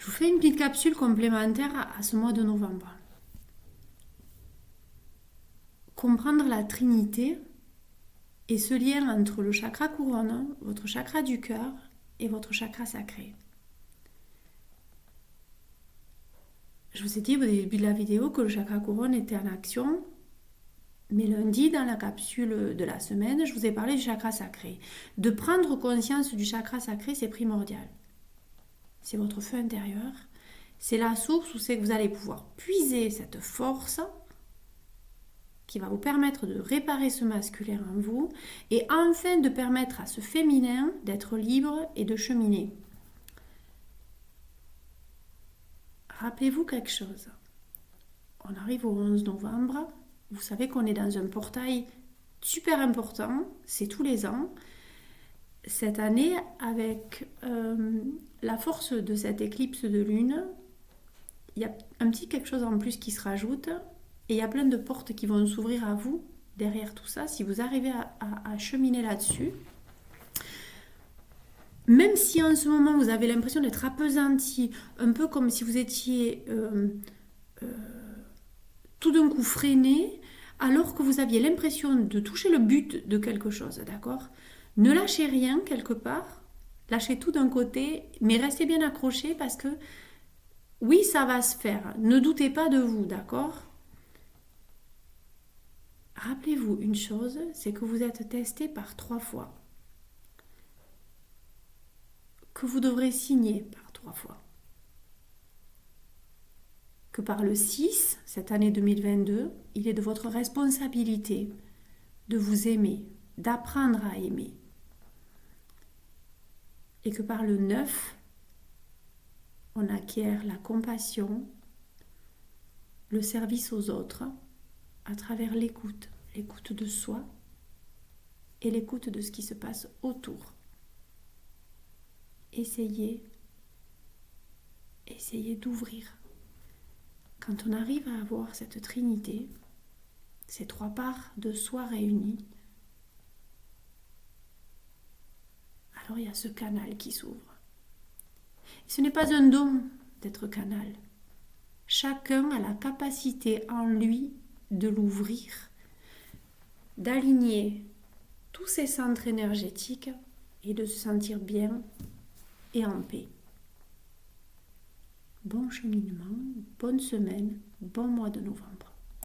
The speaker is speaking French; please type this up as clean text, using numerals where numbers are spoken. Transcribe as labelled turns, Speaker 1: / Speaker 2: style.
Speaker 1: Je vous fais une petite capsule complémentaire à ce mois de novembre. Comprendre la Trinité et ce lien entre le chakra couronne, votre chakra du cœur et votre chakra sacré. Je vous ai dit au début de la vidéo que le chakra couronne était en action, mais lundi, dans la capsule de la semaine, je vous ai parlé du chakra sacré. De prendre conscience du chakra sacré, c'est primordial. C'est votre feu intérieur. C'est la source où c'est que vous allez pouvoir puiser cette force qui va vous permettre de réparer ce masculin en vous et enfin de permettre à ce féminin d'être libre et de cheminer. Rappelez-vous quelque chose. On arrive au 11 novembre. Vous savez qu'on est dans un portail super important. C'est tous les ans. Cette année, avec la force de cette éclipse de lune, il y a un petit quelque chose en plus qui se rajoute. Et il y a plein de portes qui vont s'ouvrir à vous derrière tout ça, si vous arrivez à cheminer là-dessus. Même si en ce moment vous avez l'impression d'être appesanti, un peu comme si vous étiez tout d'un coup freiné, alors que vous aviez l'impression de toucher le but de quelque chose, d'accord ? Ne lâchez rien quelque part, lâchez tout d'un côté, mais restez bien accrochés parce que oui, ça va se faire. Ne doutez pas de vous, d'accord ? Rappelez-vous une chose, c'est que vous êtes testé par 3 fois. Que vous devrez signer par 3 fois. Que par le 6, cette année 2022, il est de votre responsabilité de vous aimer, d'apprendre à aimer. Et que par le 9, on acquiert la compassion, le service aux autres, à travers l'écoute de soi et l'écoute de ce qui se passe autour. Essayez d'ouvrir. Quand on arrive à avoir cette trinité, ces 3 parts de soi réunies, alors il y a ce canal qui s'ouvre. Et ce n'est pas un don d'être canal. Chacun a la capacité en lui de l'ouvrir, d'aligner tous ses centres énergétiques et de se sentir bien et en paix. Bon cheminement, bonne semaine, bon mois de novembre.